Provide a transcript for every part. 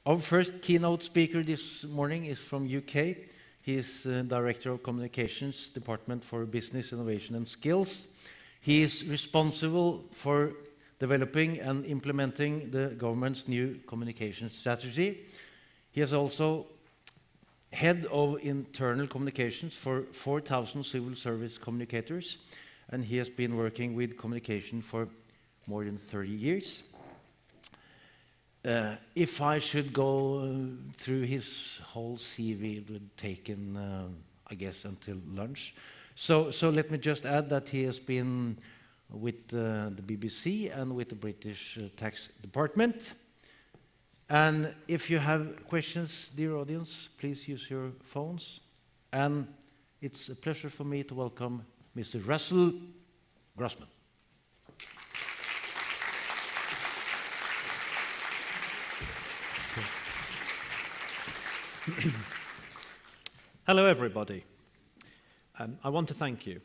Our first keynote speaker this morning is from UK. He is Director of Communications Department for Business, Innovation and Skills. He is responsible for developing and implementing the government's new communication strategy. He is also head of internal communications for 4,000 civil service communicators, and he has been working with communication for more than 30 years. If I should go through his whole CV, it would take, I guess, until lunch. So let me just add that he has been with the BBC and with the British Tax Department. And if you have questions, dear audience, please use your phones. And it's a pleasure for me to welcome Mr. Russell Grossman. Hello, everybody. I want to thank you.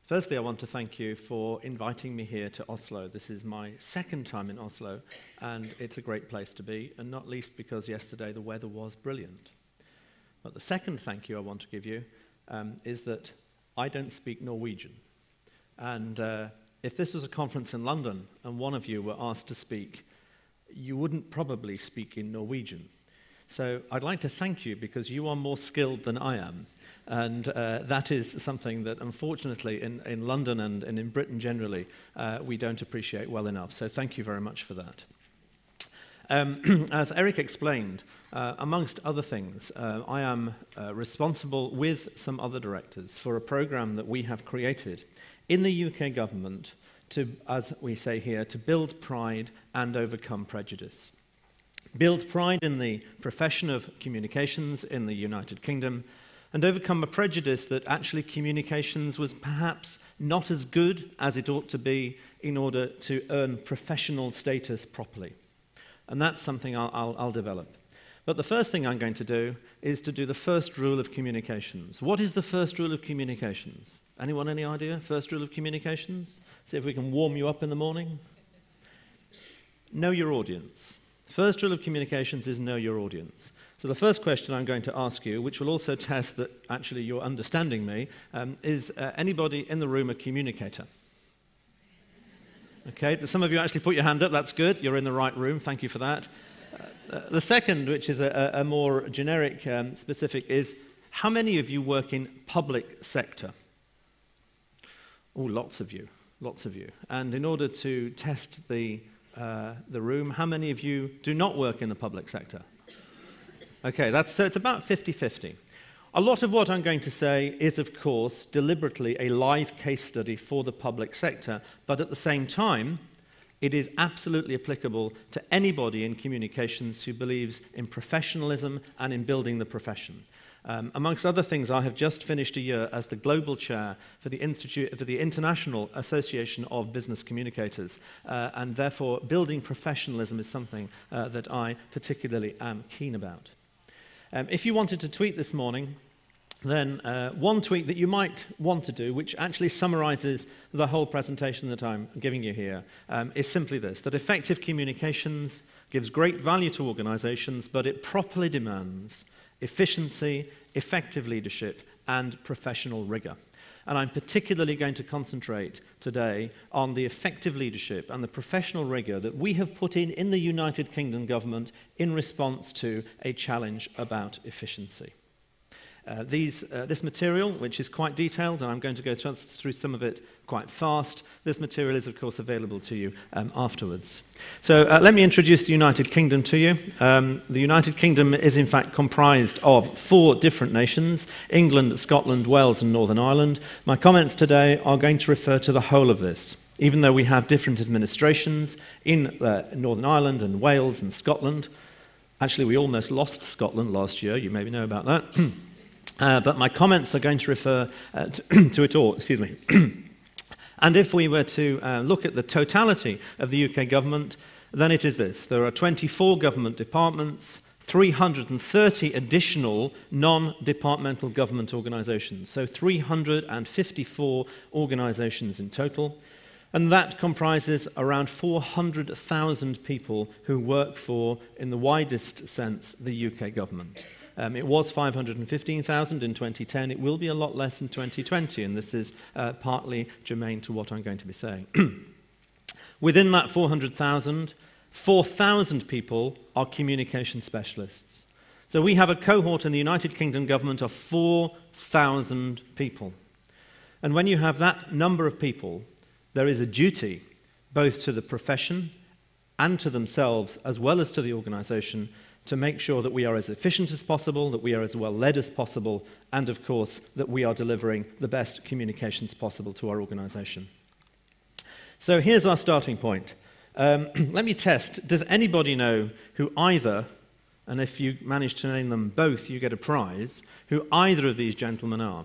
Firstly, I want to thank you for inviting me here to Oslo. This is my second time in Oslo, and it's a great place to be, and not least because yesterday the weather was brilliant. But the second thank you I want to give you is that I don't speak Norwegian. And if this was a conference in London and one of you were asked to speak, you wouldn't probably speak in Norwegian. So I'd like to thank you because you are more skilled than I am. And that is something that, unfortunately, in London and in Britain generally, we don't appreciate well enough. So thank you very much for that. As Eric explained, amongst other things, I am responsible with some other directors for a program that we have created in the UK government to, as we say here, to build pride and overcome prejudice. Build pride in the profession of communications in the United Kingdom, and overcome a prejudice that actually communications was perhaps not as good as it ought to be in order to earn professional status properly. And that's something I'll develop. But the first thing I'm going to do is to do the first rule of communications. What is the first rule of communications? Anyone any idea? First rule of communications? See if we can warm you up in the morning. Know your audience. First rule of communications is know your audience. So the first question I'm going to ask you, which will also test that actually you're understanding me, is anybody in the room a communicator? Okay, some of you actually put your hand up, that's good, you're in the right room, thank you for that. The second, which is a more generic specific, is how many of you work in public sector? Oh, lots of you. And in order to test the room, how many of you do not work in the public sector? Okay, so it's about 50-50. A lot of what I'm going to say is, of course, deliberately a live case study for the public sector, but at the same time, it is absolutely applicable to anybody in communications who believes in professionalism and in building the profession. Amongst other things, I have just finished a year as the global chair for the International Association of Business Communicators, and therefore building professionalism is something that I particularly am keen about. If you wanted to tweet this morning, then one tweet that you might want to do, which actually summarizes the whole presentation that I'm giving you here, is simply this, that effective communications gives great value to organizations, but it properly demands efficiency, effective leadership, and professional rigor. And I'm particularly going to concentrate today on the effective leadership and the professional rigor that we have put in the United Kingdom government in response to a challenge about efficiency. This material, which is quite detailed, and I'm going to go through some of it quite fast, this material is, of course, available to you afterwards. So let me introduce the United Kingdom to you. The United Kingdom is, in fact, comprised of 4 different nations, England, Scotland, Wales, and Northern Ireland. My comments today are going to refer to the whole of this. Even though we have different administrations in Northern Ireland and Wales and Scotland, actually, we almost lost Scotland last year, you maybe know about that. But my comments are going to refer to it all, excuse me. And if we were to look at the totality of the UK government, then it is this. There are 24 government departments, 330 additional non-departmental government organisations, so 354 organisations in total. And that comprises around 400,000 people who work for, in the widest sense, the UK government. It was 515,000 in 2010. It will be a lot less in 2020, and this is partly germane to what I'm going to be saying. Within that 400,000, 4,000 people are communication specialists. So we have a cohort in the United Kingdom government of 4,000 people. And when you have that number of people, there is a duty both to the profession and to themselves, as well as to the organisation, to make sure that we are as efficient as possible, that we are as well led as possible, and of course that we are delivering the best communications possible to our organisation. So here's our starting point. Let me test. Does anybody know who either, and if you manage to name them both, you get a prize, who either of these gentlemen are?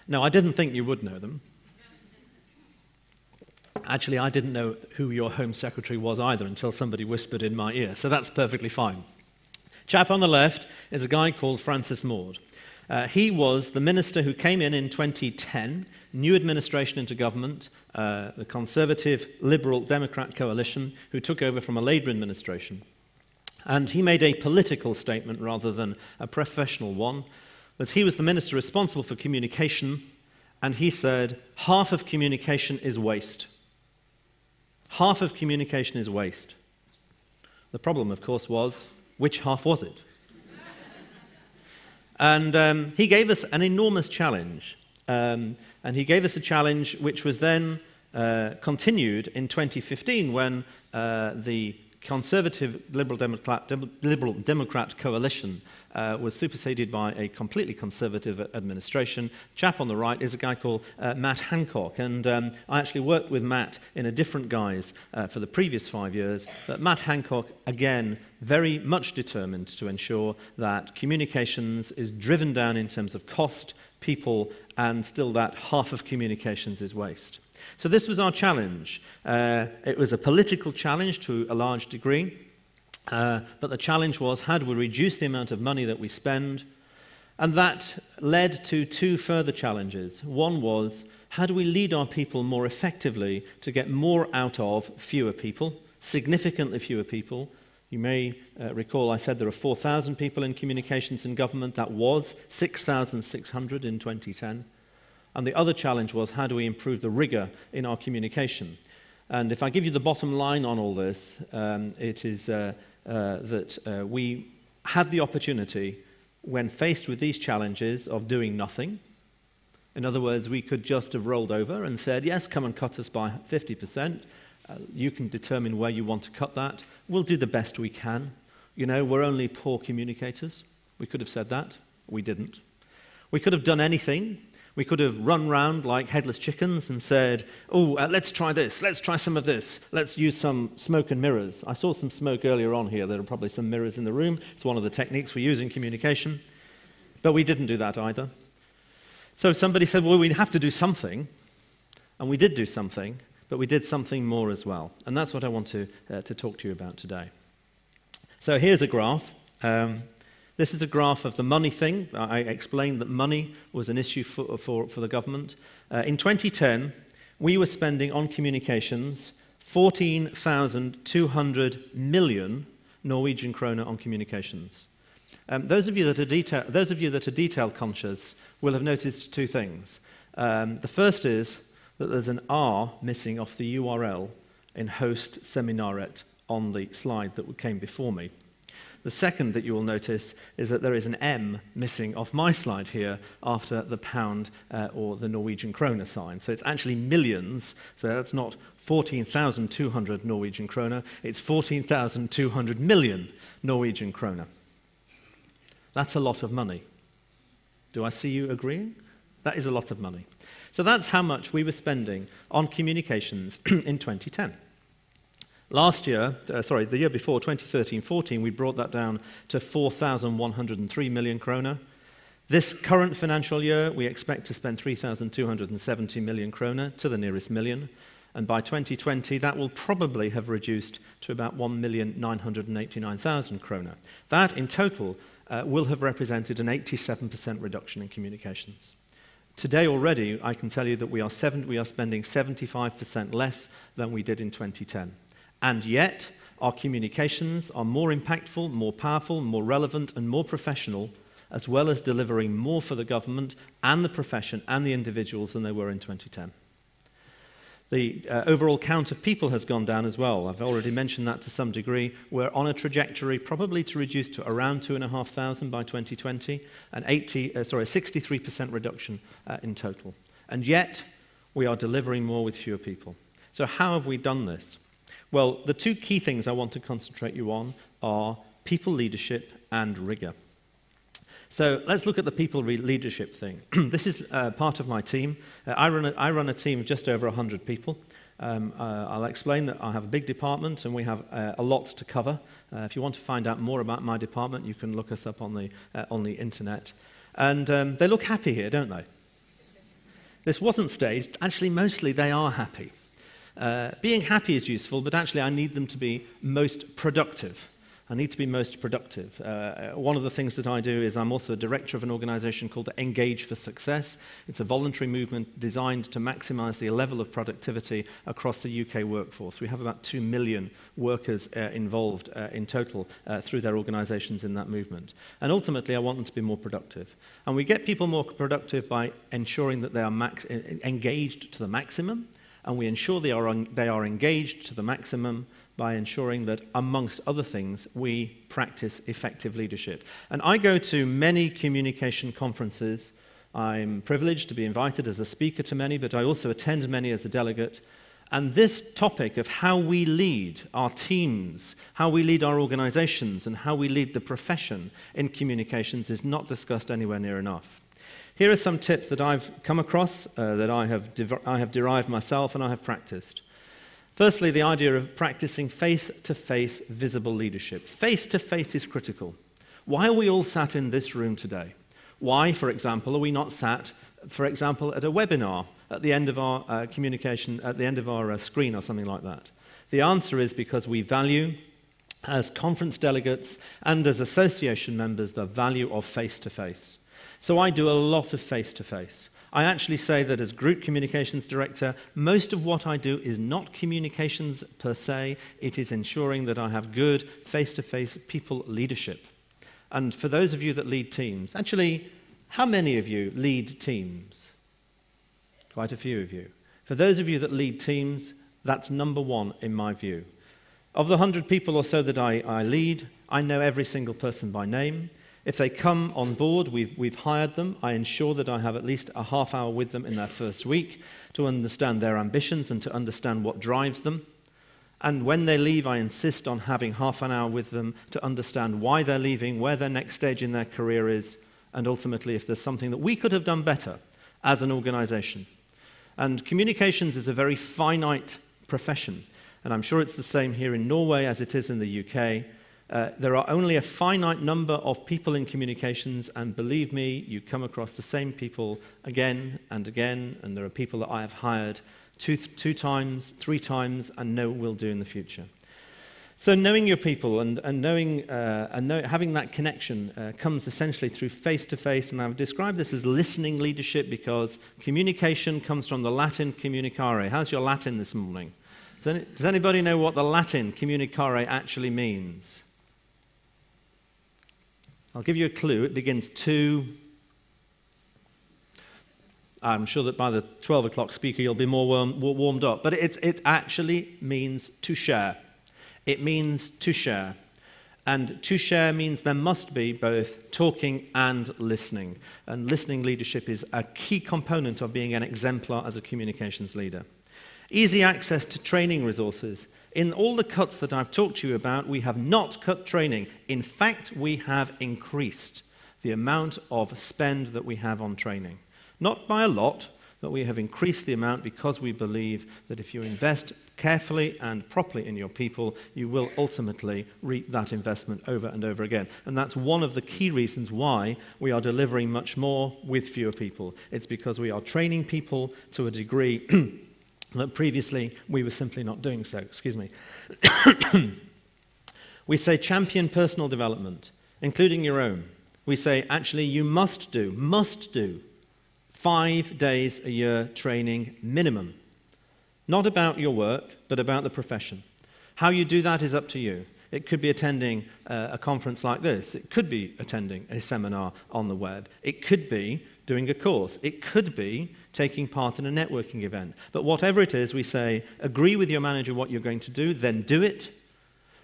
No, I didn't think you would know them. Actually, I didn't know who your Home Secretary was either until somebody whispered in my ear, so that's perfectly fine. Chap on the left is a guy called Francis Maude. He was the minister who came in 2010, new administration into government, the Conservative, Liberal, Democrat coalition, who took over from a Labour administration. And he made a political statement rather than a professional one, that he was the minister responsible for communication, and he said, half of communication is waste. Half of communication is waste. The problem, of course, was, which half was it? And he gave us an enormous challenge. And he gave us a challenge which was then continued in 2015 when the Conservative Liberal Democrat coalition was superseded by a completely conservative administration. Chap on the right is a guy called Matt Hancock, and I actually worked with Matt in a different guise for the previous 5 years. But Matt Hancock, again, very much determined to ensure that communications is driven down in terms of cost, people, and still that half of communications is waste. So this was our challenge. It was a political challenge to a large degree, but the challenge was, how do we reduce the amount of money that we spend? And that led to two further challenges. One was, how do we lead our people more effectively to get more out of fewer people, significantly fewer people? You may recall I said there are 4,000 people in communications in government. That was 6,600 in 2010. And the other challenge was, how do we improve the rigour in our communication? And if I give you the bottom line on all this, it is that we had the opportunity, when faced with these challenges, of doing nothing. In other words, we could just have rolled over and said, yes, come and cut us by 50%. You can determine where you want to cut that. We'll do the best we can. You know, we're only poor communicators. We could have said that. We didn't. We could have done anything. We could have run round like headless chickens and said, oh, let's try this, let's try some of this, let's use some smoke and mirrors. I saw some smoke earlier on here. There are probably some mirrors in the room. It's one of the techniques we use in communication. But we didn't do that either. So somebody said, well, we have to do something. And we did do something, but we did something more as well. And that's what I want to talk to you about today. So here's a graph. This is a graph of the money thing. I explained that money was an issue for the government. In 2010, we were spending on communications 14,200 million Norwegian kroner on communications. Those of you that are detail conscious will have noticed two things. The first is that there's an R missing off the URL in host seminaret on the slide that came before me. The second that you will notice is that there is an M missing off my slide here after the pound or the Norwegian kroner sign. So it's actually millions. So that's not 14,200 Norwegian kroner. It's 14,200 million Norwegian kroner. That's a lot of money. Do I see you agreeing? That is a lot of money. So that's how much we were spending on communications in 2010. Last year, the year before, 2013-14, we brought that down to 4,103 million kroner. This current financial year, we expect to spend 3,270 million kroner, to the nearest million. And by 2020, that will probably have reduced to about 1,989,000 kroner. That, in total, will have represented an 87% reduction in communications. Today already, I can tell you that we are spending 75% less than we did in 2010. And yet, our communications are more impactful, more powerful, more relevant, and more professional, as well as delivering more for the government and the profession and the individuals than they were in 2010. The overall count of people has gone down as well. I've already mentioned that to some degree. We're on a trajectory probably to reduce to around 2,500 by 2020, and 63% reduction in total. And yet, we are delivering more with fewer people. So how have we done this? Well, the two key things I want to concentrate you on are people leadership and rigor. So let's look at the people leadership thing. This is part of my team. I run a team of just over 100 people. I'll explain that I have a big department and we have a lot to cover. If you want to find out more about my department, you can look us up on the internet. And they look happy here, don't they? This wasn't staged. Actually, mostly they are happy. Being happy is useful, but actually I need them to be most productive. I need to be most productive. One of the things that I do is I'm also a director of an organization called Engage for Success. It's a voluntary movement designed to maximize the level of productivity across the UK workforce. We have about 2 million workers involved in total through their organizations in that movement. And ultimately, I want them to be more productive. And we get people more productive by ensuring that they are engaged to the maximum, and we ensure they are engaged to the maximum by ensuring that, amongst other things, we practice effective leadership. And I go to many communication conferences. I'm privileged to be invited as a speaker to many, but I also attend many as a delegate. And this topic of how we lead our teams, how we lead our organizations, and how we lead the profession in communications is not discussed anywhere near enough. Here are some tips that I've come across, that I have derived myself and I have practiced. Firstly, the idea of practicing face-to-face visible leadership. Face-to-face is critical. Why are we all sat in this room today? Why, for example, are we not sat, for example, at a webinar at the end of our communication, at the end of our screen or something like that? The answer is because we value, as conference delegates and as association members, the value of face-to-face. So I do a lot of face-to-face. I actually say that as Group Communications Director, most of what I do is not communications per se, it is ensuring that I have good face-to-face people leadership. And for those of you that lead teams, actually, how many of you lead teams? Quite a few of you. For those of you that lead teams, that's number one in my view. Of the 100 people or so that I lead, I know every single person by name. If they come on board, we've hired them. I ensure that I have at least a half hour with them in their first week to understand their ambitions and to understand what drives them. And when they leave, I insist on having half an hour with them to understand why they're leaving, where their next stage in their career is, and ultimately if there's something that we could have done better as an organization. And communications is a very finite profession, and I'm sure it's the same here in Norway as it is in the UK. There are only a finite number of people in communications, and believe me, you come across the same people again and again, and there are people that I have hired two times, 3 times, and know will do in the future. So knowing your people and having that connection comes essentially through face-to-face, and I've described this as listening leadership because communication comes from the Latin communicare. How's your Latin this morning? Does anybody know what the Latin communicare actually means? I'll give you a clue. It begins to... I'm sure that by the 12 o'clock speaker you'll be more warmed up. But it actually means to share. It means to share. And to share means there must be both talking and listening. And listening leadership is a key component of being an exemplar as a communications leader. Easy access to training resources. In all the cuts that I've talked to you about, we have not cut training. In fact, we have increased the amount of spend that we have on training. Not by a lot, but we have increased the amount because we believe that if you invest carefully and properly in your people, you will ultimately reap that investment over and over again. And that's one of the key reasons why we are delivering much more with fewer people. It's because we are training people to a degree that previously we were simply not doing so. Excuse me. We say champion personal development, including your own. We say actually you must do 5 days a year training minimum. Not about your work, but about the profession. How you do that is up to you. It could be attending a conference like this. It could be attending a seminar on the web. It could be doing a course. It could be taking part in a networking event. But whatever it is, we say, agree with your manager what you're going to do, then do it,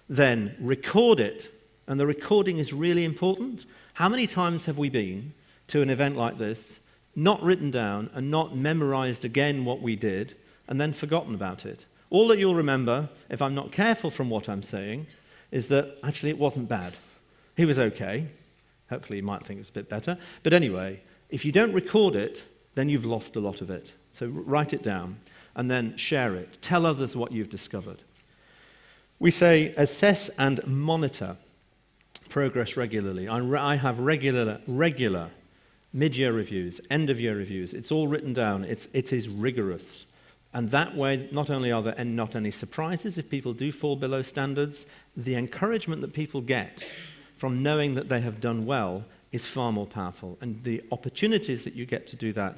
then record it. And the recording is really important. How many times have we been to an event like this, not written down and not memorized again what we did, and then forgotten about it? All that you'll remember, if I'm not careful from what I'm saying, is that actually it wasn't bad. He was okay. Hopefully you might think it was a bit better. But anyway, if you don't record it, then you've lost a lot of it. So write it down and then share it. Tell others what you've discovered. We say assess and monitor progress regularly. I have regular mid-year reviews, end-of-year reviews. It's all written down. It is rigorous. And that way, not only are there not any surprises if people do fall below standards, the encouragement that people get from knowing that they have done well is far more powerful. And the opportunities that you get to do that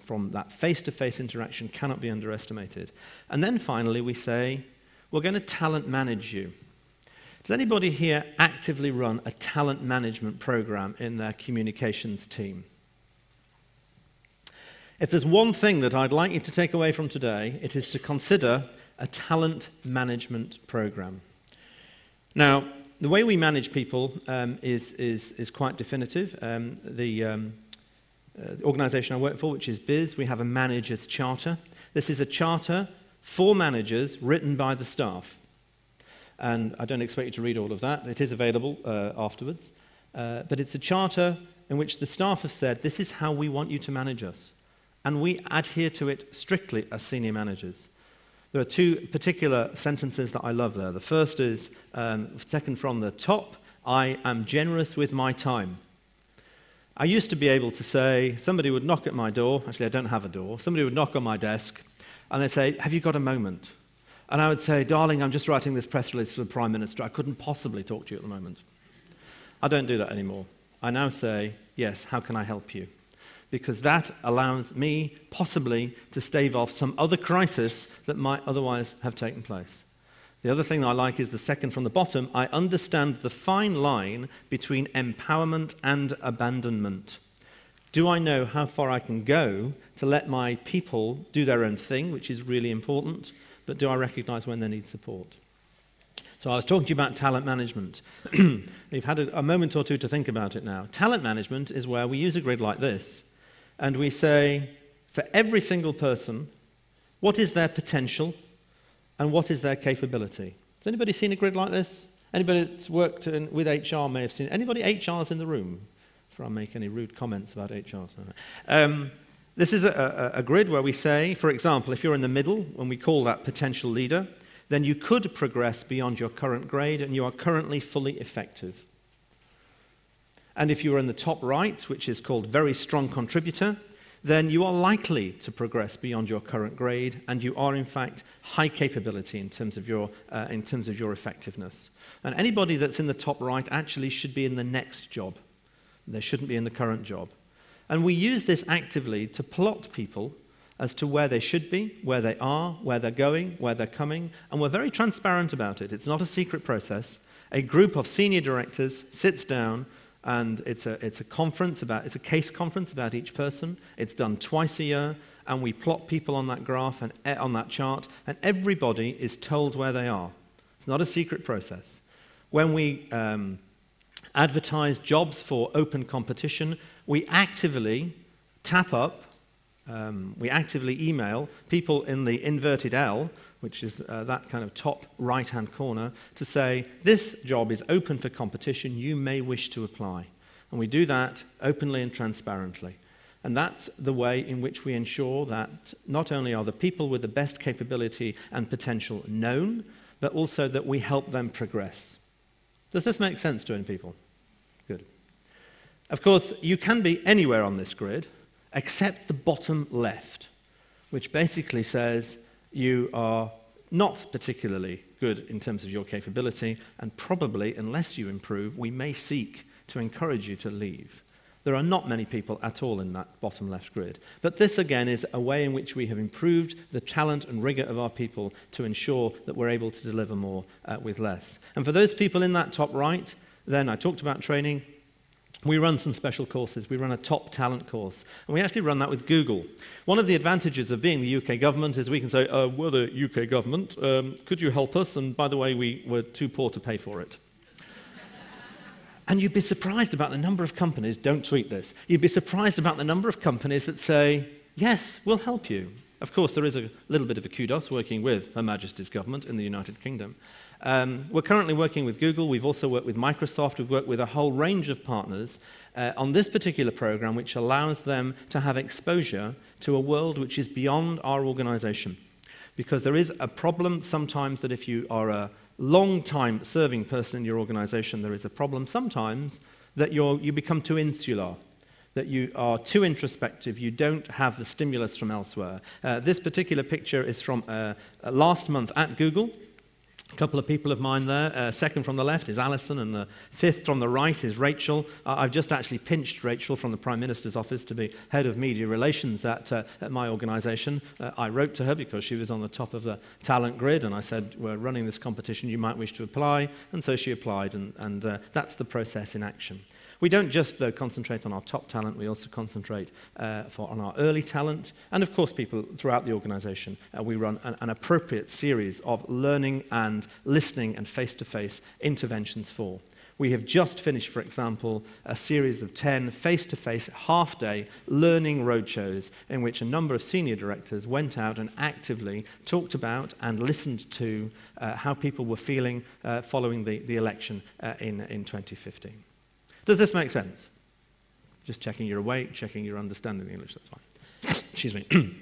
from that face-to-face interaction cannot be underestimated. And then finally, we say, we're going to talent manage you. Does anybody here actively run a talent management program in their communications team? If there's one thing that I'd like you to take away from today, it is to consider a talent management program. Now, the way we manage people is quite definitive. The organization I work for, which is BIS, we have a manager's charter. This is a charter for managers written by the staff. And I don't expect you to read all of that. It is available afterwards. But it's a charter in which the staff have said, this is how we want you to manage us. And we adhere to it strictly as senior managers. There are two particular sentences that I love there. The first is, second from the top, I am generous with my time. I used to be able to say, somebody would knock at my door, actually I don't have a door, somebody would knock on my desk, and they'd say, have you got a moment? And I would say, darling, I'm just writing this press release for the Prime Minister, I couldn't possibly talk to you at the moment. I don't do that anymore. I now say, yes, how can I help you? Because that allows me possibly to stave off some other crisis that might otherwise have taken place. The other thing I like is the second from the bottom. I understand the fine line between empowerment and abandonment. Do I know how far I can go to let my people do their own thing, which is really important, but do I recognize when they need support? So I was talking to you about talent management. You've had a moment or two to think about it now. Talent management is where we use a grid like this, and we say, for every single person, what is their potential and what is their capability? Has anybody seen a grid like this? Anybody that's worked with HR may have seen it. Anybody HRs in the room? Before I make any rude comments about HRs. This is a grid where we say, for example, if you're in the middle, when we call that potential leader, then you could progress beyond your current grade and you are currently fully effective. And if you are in the top right, which is called very strong contributor, then you are likely to progress beyond your current grade and you are in fact high capability in terms of your effectiveness. And anybody that's in the top right actually should be in the next job. They shouldn't be in the current job. And we use this actively to plot people as to where they should be, where they are, where they're going, where they're coming, and we're very transparent about it. It's not a secret process. A group of senior directors sits down, and it's a case conference about each person. It's done twice a year, and we plot people on that graph and on that chart, and everybody is told where they are. It's not a secret process. When we advertise jobs for open competition, we actively tap up, we actively email people in the inverted L, which is that kind of top right-hand corner, to say, this job is open for competition, you may wish to apply. And we do that openly and transparently. And that's the way in which we ensure that not only are the people with the best capability and potential known, but also that we help them progress. Does this make sense to any people? Good. Of course, you can be anywhere on this grid, except the bottom left, which basically says you are not particularly good in terms of your capability, and probably, unless you improve, we may seek to encourage you to leave. There are not many people at all in that bottom left grid. But this, again, is a way in which we have improved the talent and rigor of our people to ensure that we're able to deliver more with less. And for those people in that top right, then I talked about training. We run some special courses. We run a top talent course. And we actually run that with Google. One of the advantages of being the UK government is we can say, we're the UK government. Could you help us? And by the way, we were too poor to pay for it. And you'd be surprised about the number of companies, don't tweet this, you'd be surprised about the number of companies that say, yes, we'll help you. Of course, there is a little bit of a kudos working with Her Majesty's government in the United Kingdom. We're currently working with Google. We've also worked with Microsoft. We've worked with a whole range of partners on this particular program, which allows them to have exposure to a world which is beyond our organization. Because there is a problem sometimes that if you are a long-time serving person in your organization, there is a problem sometimes that you become too insular, that you are too introspective, you don't have the stimulus from elsewhere. This particular picture is from last month at Google. A couple of people of mine there. Second from the left is Alison, and the fifth from the right is Rachel. I've just actually pinched Rachel from the Prime Minister's office to be head of media relations at my organisation. I wrote to her because she was on the top of the talent grid, and I said, we're running this competition, you might wish to apply. And so she applied, and that's the process in action. We don't just, though, concentrate on our top talent, we also concentrate on our early talent, and of course people throughout the organisation. We run an appropriate series of learning and listening and face-to-face interventions for. We have just finished, for example, a series of 10 face-to-face half-day learning roadshows in which a number of senior directors went out and actively talked about and listened to how people were feeling following the election in 2015. Does this make sense? Just checking you're awake, checking you're understanding the English, that's fine. Excuse me.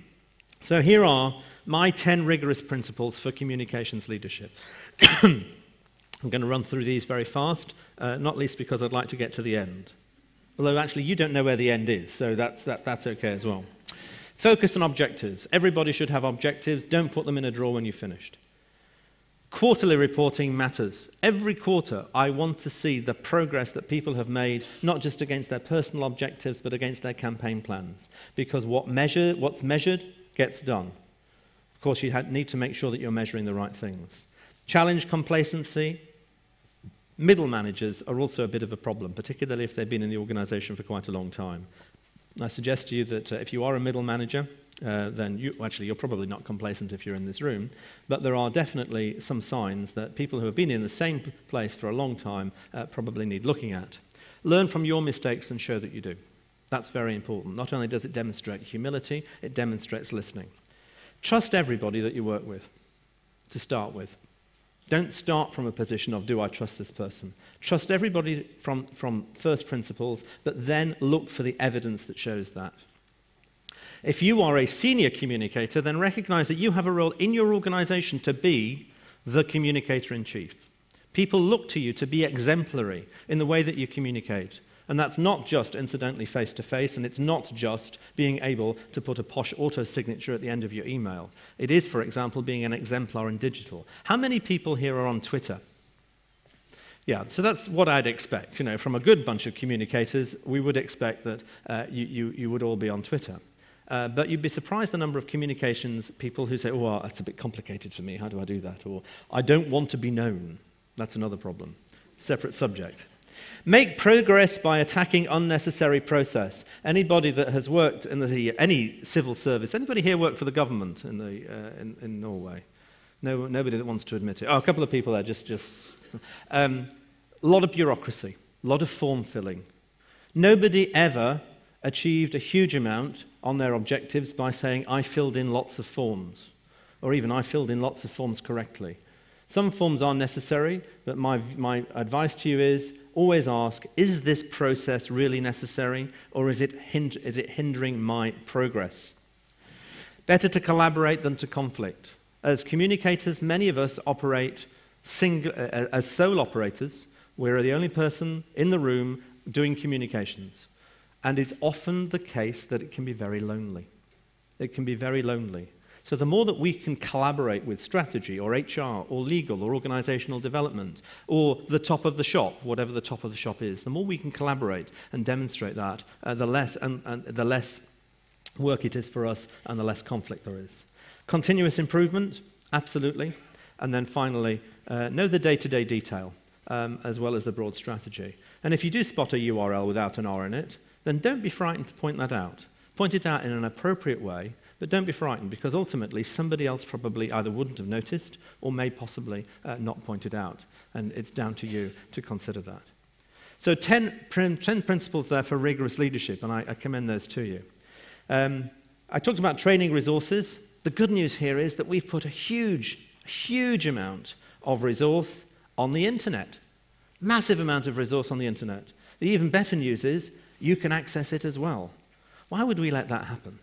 So here are my 10 rigorous principles for communications leadership. I'm going to run through these very fast, not least because I'd like to get to the end. Although actually you don't know where the end is, so that's okay as well. Focus on objectives. Everybody should have objectives. Don't put them in a drawer when you've finished. Quarterly reporting matters. Every quarter, I want to see the progress that people have made, not just against their personal objectives, but against their campaign plans. Because what's measured gets done. Of course, you need to make sure that you're measuring the right things. Challenge complacency. Middle managers are also a bit of a problem, particularly if they've been in the organization for quite a long time. I suggest to you that if you are a middle manager, then you're probably not complacent if you're in this room, but there are definitely some signs that people who have been in the same place for a long time probably need looking at. Learn from your mistakes and show that you do. That's very important. Not only does it demonstrate humility, it demonstrates listening. Trust everybody that you work with, to start with. Don't start from a position of, do I trust this person? Trust everybody from first principles, but then look for the evidence that shows that. If you are a senior communicator, then recognize that you have a role in your organization to be the communicator-in-chief. People look to you to be exemplary in the way that you communicate. And that's not just, incidentally, face-to-face, and it's not just being able to put a posh auto-signature at the end of your email. It is, for example, being an exemplar in digital. How many people here are on Twitter? Yeah, so that's what I'd expect. You know, from a good bunch of communicators, we would expect that you would all be on Twitter. But you'd be surprised the number of communications people who say, oh, well, that's a bit complicated for me, how do I do that? Or, I don't want to be known. That's another problem. Separate subject. Make progress by attacking unnecessary process. Anybody that has worked in any civil service, anybody here worked for the government in Norway? No, nobody that wants to admit it. Oh, a couple of people there, just a lot of bureaucracy, a lot of form filling. Nobody ever achieved a huge amount on their objectives by saying, I filled in lots of forms, or even I filled in lots of forms correctly. Some forms are necessary, but my advice to you is always ask, is this process really necessary, or is it hindering my progress? Better to collaborate than to conflict. As communicators, many of us operate as sole operators. We're the only person in the room doing communications. And it's often the case that it can be very lonely. It can be very lonely. So the more that we can collaborate with strategy or HR or legal or organizational development or the top of the shop, whatever the top of the shop is, the more we can collaborate and demonstrate that, the less work it is for us and the less conflict there is. Continuous improvement, absolutely. And then finally, know the day-to-day detail as well as the broad strategy. And if you do spot a URL without an R in it, then don't be frightened to point that out. Point it out in an appropriate way, but don't be frightened, because ultimately somebody else probably either wouldn't have noticed or may possibly not point it out. And it's down to you to consider that. So 10 principles there for rigorous leadership, and I commend those to you. I talked about training resources. The good news here is that we've put a huge amount of resource on the internet. Massive amount of resource on the internet. The even better news is you can access it as well. Why would we let that happen?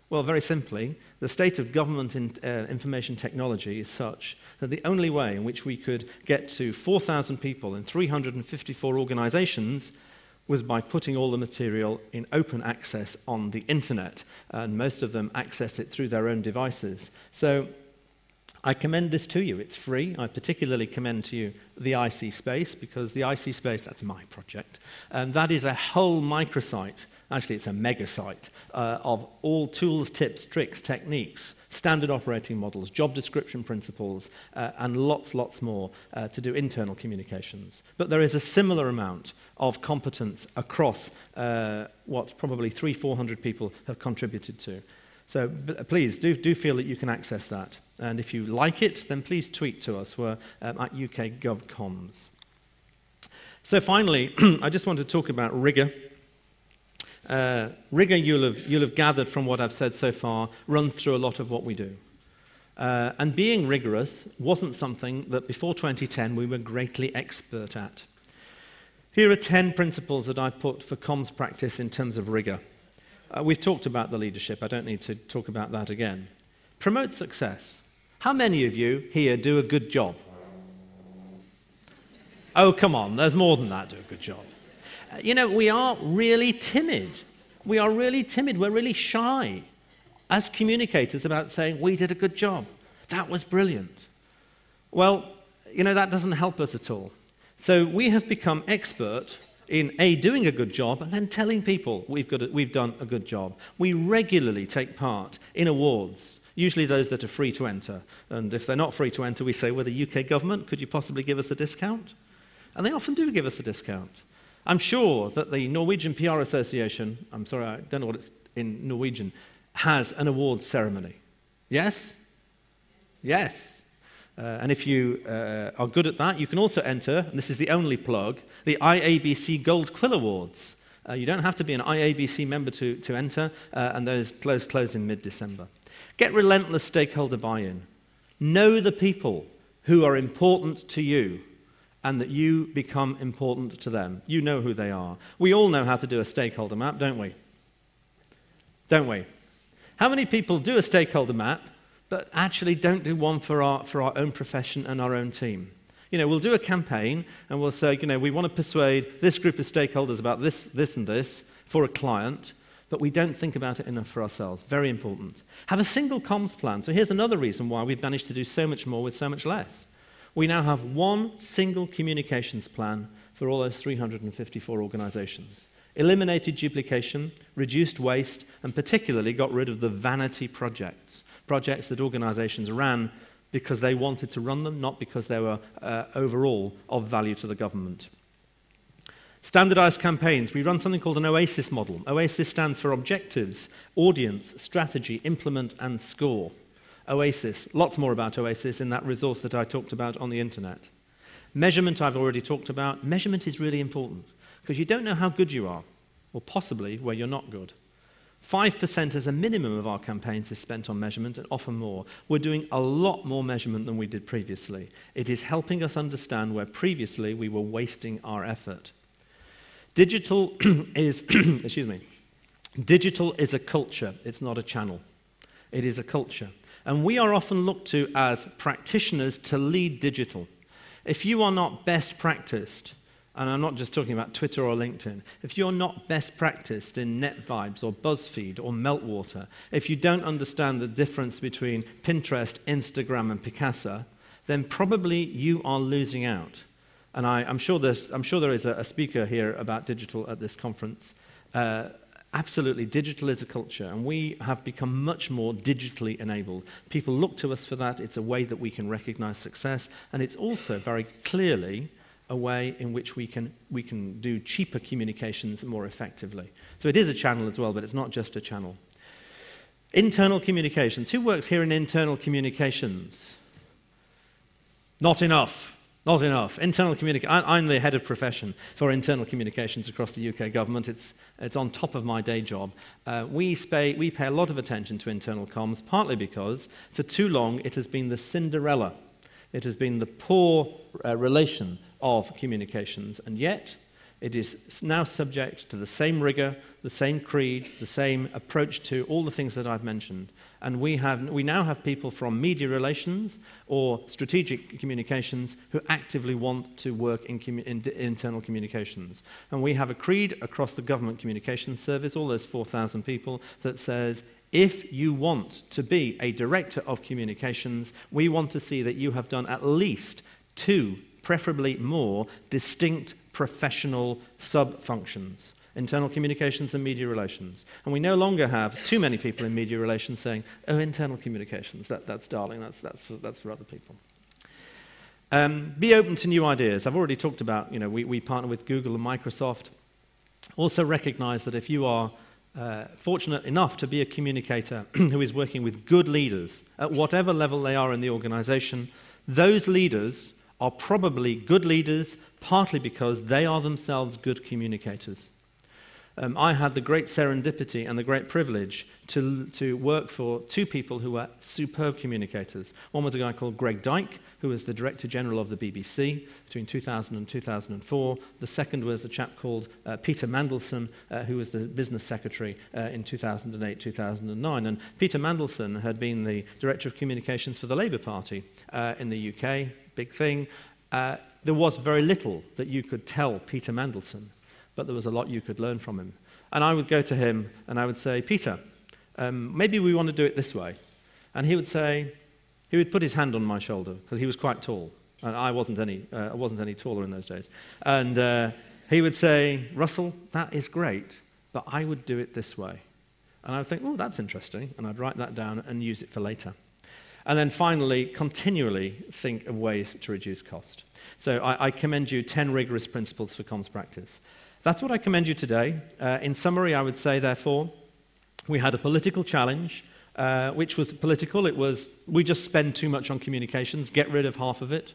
Well, very simply, the state of government information technology is such that the only way in which we could get to 4,000 people in 354 organizations was by putting all the material in open access on the internet, and most of them access it through their own devices. So I commend this to you. It's free. I particularly commend to you the IC Space, because the IC Space, that's my project, and that is a whole microsite. Actually, it's a mega site of all tools, tips, tricks, techniques, standard operating models, job description principles, and lots more to do internal communications. But there is a similar amount of competence across what probably 300-400 people have contributed to. So please, do feel that you can access that. And if you like it, then please tweet to us. We're at UK GovComms. So finally, I just want to talk about rigor. Rigor, you'll have gathered from what I've said so far, runs through a lot of what we do. And being rigorous wasn't something that before 2010 we were greatly expert at. Here are 10 principles that I've put for comms practice in terms of rigor. We've talked about the leadership. I don't need to talk about that again. Promote success. How many of you here do a good job? Oh, come on, there's more than that do a good job. You know, we are really timid. We are really timid. We're really shy as communicators about saying, we did a good job. That was brilliant. Well, you know, that doesn't help us at all. So we have become expert in doing a good job and then telling people we've done a good job. We regularly take part in awards, usually those that are free to enter. And if they're not free to enter, we say, well, the UK government, could you possibly give us a discount? And they often do give us a discount. I'm sure that the Norwegian PR Association, I'm sorry, I don't know what it's in Norwegian, has an awards ceremony. Yes? Yes. And if you are good at that, you can also enter, and this is the only plug, the IABC Gold Quill Awards. You don't have to be an IABC member to enter, and those close in mid-December. Get relentless stakeholder buy-in. Know the people who are important to you, and that you become important to them. You know who they are. We all know how to do a stakeholder map, don't we? Don't we? How many people do a stakeholder map, but actually don't do one for our own profession and our own team? You know, we'll do a campaign, and we'll say, you know, we want to persuade this group of stakeholders about this, and this for a client, but we don't think about it enough for ourselves. Very important. Have a single comms plan. So here's another reason why we've managed to do so much more with so much less. We now have one single communications plan for all those 354 organizations. Eliminated duplication, reduced waste, and particularly got rid of the vanity projects that organizations ran because they wanted to run them, not because they were overall of value to the government. Standardized campaigns. We run something called an OASIS model. OASIS stands for Objectives, Audience, Strategy, Implement, and Score. OASIS, lots more about OASIS in that resource that I talked about on the internet. Measurement I've already talked about. Measurement is really important because you don't know how good you are, or possibly where you're not good. 5% as a minimum of our campaigns is spent on measurement, and often more. We're doing a lot more measurement than we did previously. It is helping us understand where previously we were wasting our effort. Digital is, excuse me, digital is a culture, it's not a channel. It is a culture. And we are often looked to as practitioners to lead digital. If you are not best practiced and I'm not just talking about Twitter or LinkedIn, if you're not best practiced in NetVibes or BuzzFeed or Meltwater, if you don't understand the difference between Pinterest, Instagram, and Picasa, then probably you are losing out. And I'm sure there is a speaker here about digital at this conference. Absolutely, digital is a culture, and we have become much more digitally enabled. People look to us for that. It's a way that we can recognize success, and it's also very clearly a way in which we can do cheaper communications more effectively. So it is a channel as well, but it's not just a channel. Internal communications. Who works here in internal communications? Not enough. Not enough. Internal communication. I'm the head of profession for internal communications across the UK government. It's on top of my day job. We pay a lot of attention to internal comms, partly because for too long it has been the Cinderella. It has been the poor relation of communications, and yet it is now subject to the same rigor, the same creed, the same approach to all the things that I've mentioned. And we now have people from media relations or strategic communications who actively want to work in internal communications. And we have a creed across the government communications service, all those 4,000 people, that says, if you want to be a director of communications, we want to see that you have done at least 2, preferably more, distinct professional sub-functions. Internal communications and media relations. And we no longer have too many people in media relations saying, oh, internal communications, that's darling, that's for other people. Be open to new ideas. I've already talked about, we partner with Google and Microsoft. Also recognize that if you are fortunate enough to be a communicator who is working with good leaders at whatever level they are in the organization, those leaders are probably good leaders partly because they are themselves good communicators. I had the great serendipity and the great privilege to work for 2 people who were superb communicators. One was a guy called Greg Dyke, who was the Director General of the BBC between 2000 and 2004. The second was a chap called Peter Mandelson, who was the Business Secretary in 2008, 2009. And Peter Mandelson had been the Director of Communications for the Labour Party in the UK, big thing. There was very little that you could tell Peter Mandelson, but there was a lot you could learn from him. And I would go to him and I would say, Peter, maybe we want to do it this way. And he would put his hand on my shoulder, because he was quite tall, and I wasn't any taller in those days. And he would say, Russell, that is great, but I would do it this way. And I would think, oh, that's interesting, and I'd write that down and use it for later. And then finally, continually think of ways to reduce cost. So I commend you 10 rigorous principles for comms practice. That's what I commend you today. In summary, I would say, therefore, we had a political challenge, which was political. It was, we just spend too much on communications, get rid of half of it.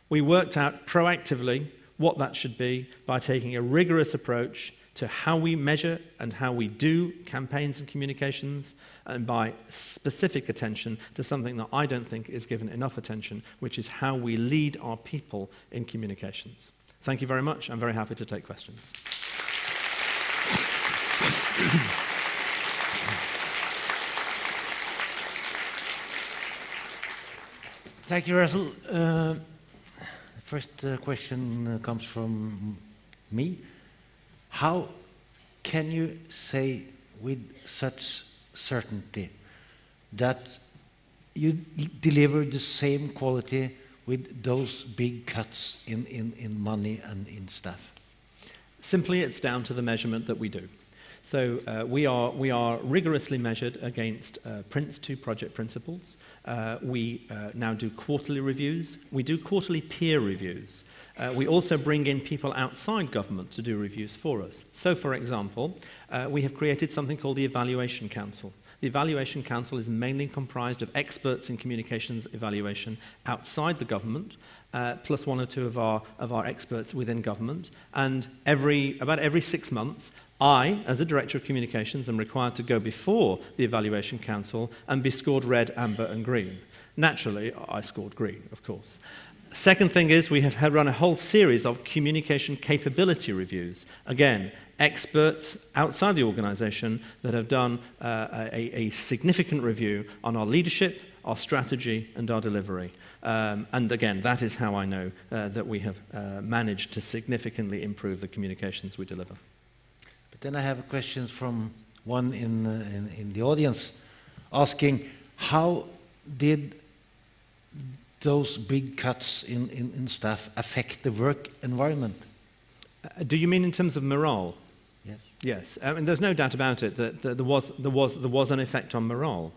We worked out proactively what that should be by taking a rigorous approach to how we measure and how we do campaigns and communications, and by specific attention to something that I don't think is given enough attention, which is how we lead our people in communications. Thank you very much. I'm very happy to take questions. Thank you, Russell. The first question comes from me. How can you say with such certainty that you deliver the same quality with those big cuts in money and in staff? Simply, it's down to the measurement that we do. So we are rigorously measured against Prince2 project principles. We now do quarterly reviews. We do quarterly peer reviews. We also bring in people outside government to do reviews for us. So, for example, we have created something called the Evaluation Council. The Evaluation Council is mainly comprised of experts in communications evaluation outside the government, plus 1 or 2 of our experts within government. And about every 6 months, I, as a Director of Communications, am required to go before the Evaluation Council and be scored red, amber and green. Naturally, I scored green, of course. Second thing is we have run a whole series of communication capability reviews. Again, experts outside the organisation that have done a significant review on our leadership, our strategy and our delivery. And again, that is how I know that we have managed to significantly improve the communications we deliver. But then I have a question from one in the audience asking, how did those big cuts in staff affect the work environment? Do you mean in terms of morale? Yes. Yes, I mean, there's no doubt about it that there was an effect on morale.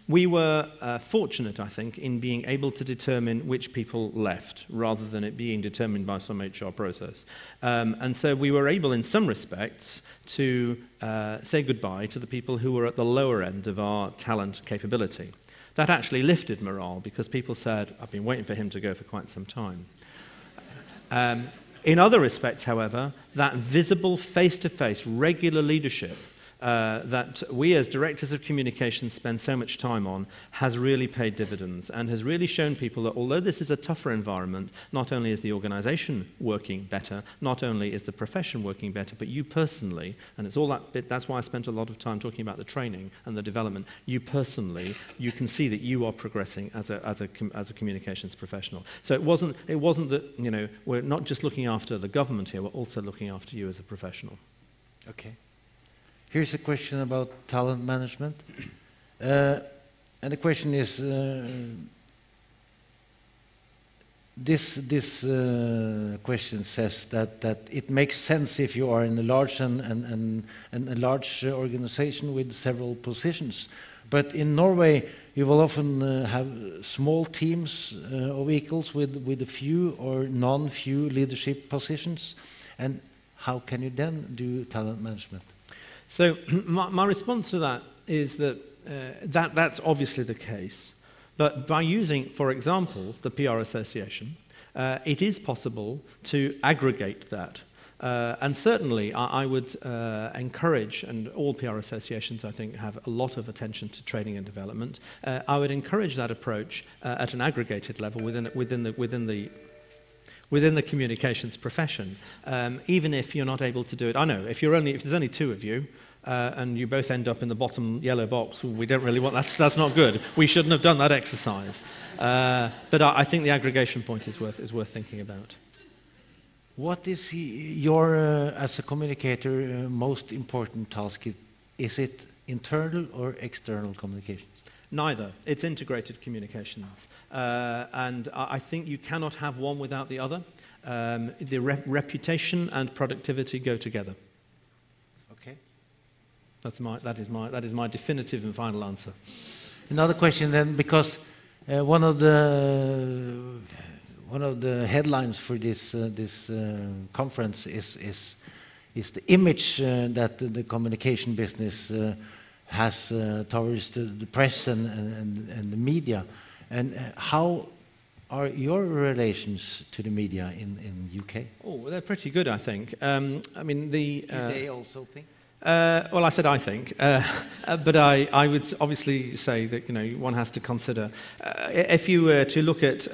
We were fortunate, I think, in being able to determine which people left, rather than it being determined by some HR process. And so we were able, in some respects, to say goodbye to the people who were at the lower end of our talent capability. That actually lifted morale, because people said, I've been waiting for him to go for quite some time. In other respects, however, that visible, face-to-face, regular leadership that we as directors of communications spend so much time on has really paid dividends, and has really shown people that although this is a tougher environment, not only is the organization working better, not only is the profession working better, but you personally, and it's all that bit, that's why I spent a lot of time talking about the training and the development, you personally, you can see that you are progressing as a communications professional. So it wasn't that, you know, we're not just looking after the government here, we're also looking after you as a professional. Okay. Here's a question about talent management. And the question is, this question says that it makes sense if you are in a large and a large organization with several positions. But in Norway, you will often have small teams of equals with a few or non-few leadership positions. And how can you then do talent management? So my response to that is that that's obviously the case. But by using, for example, the PR Association, it is possible to aggregate that. And certainly I would encourage, and all PR associations I think have a lot of attention to training and development, I would encourage that approach at an aggregated level within the communications profession, even if you're not able to do it. I know, if there's only two of you, and you both end up in the bottom yellow box, we don't really want, that's not good. We shouldn't have done that exercise. But I think the aggregation point is worth thinking about. What is your, as a communicator, most important task? Is it internal or external communications? Neither. It's integrated communications. And I think you cannot have one without the other. The reputation and productivity go together. Okay. That is my definitive and final answer. Another question then, because one of the headlines for this conference is the image that the communication business has towards the press and the media. And how are your relations to the media in UK? Oh, well, they're pretty good, I think. I mean, do they also think? Well, I said I think, but I would obviously say that, you know, one has to consider if you were to look at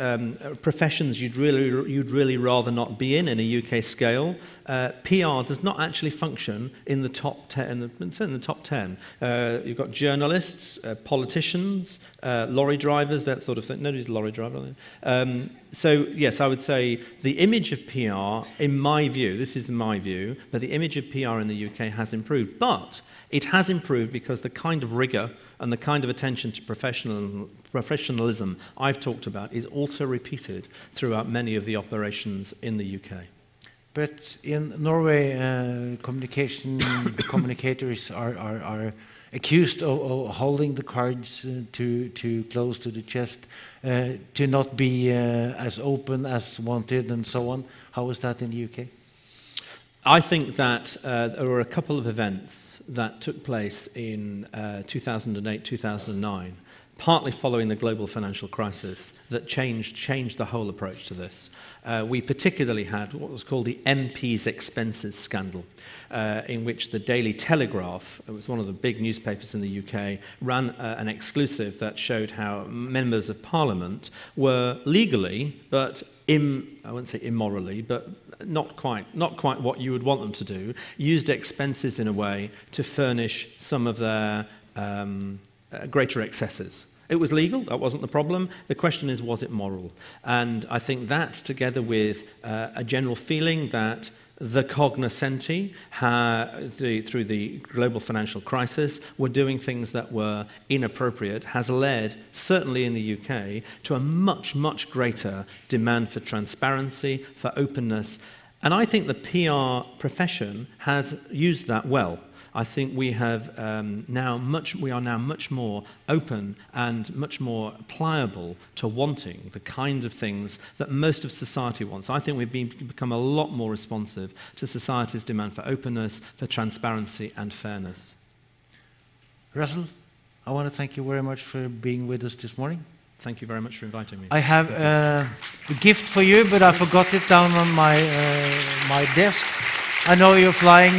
professions you'd really rather not be in a UK scale. PR does not actually function in the top 10. It's in the top 10. You've got journalists, politicians, lorry drivers, that sort of thing. Nobody's a lorry driver. So yes, I would say the image of PR, in my view, this is my view, but the image of PR in the UK has improved. But it has improved because the kind of rigor and the kind of attention to professionalism I've talked about is also repeated throughout many of the operations in the UK. But in Norway, communicators are accused of holding the cards too close to the chest, to not be as open as wanted, and so on. How is that in the UK? I think that there were a couple of events that took place in 2008, 2009, partly following the global financial crisis, that changed the whole approach to this. We particularly had what was called the MP's expenses scandal, in which the Daily Telegraph, it was one of the big newspapers in the UK, ran an exclusive that showed how members of Parliament were legally, but I wouldn't say immorally, but not quite what you would want them to do, used expenses in a way to furnish some of their greater excesses. It was legal, that wasn't the problem. The question is, was it moral? And I think that, together with a general feeling that the cognoscenti, through the global financial crisis, were doing things that were inappropriate, has led, certainly in the UK, to a much, much greater demand for transparency, for openness. And I think the PR profession has used that well. I think we have we are now much more open and much more pliable to wanting the kind of things that most of society wants. I think we've become a lot more responsive to society's demand for openness, for transparency and fairness. Russell, I want to thank you very much for being with us this morning. Thank you very much for inviting me. I have a gift for you, but I forgot it down on my desk. I know you're flying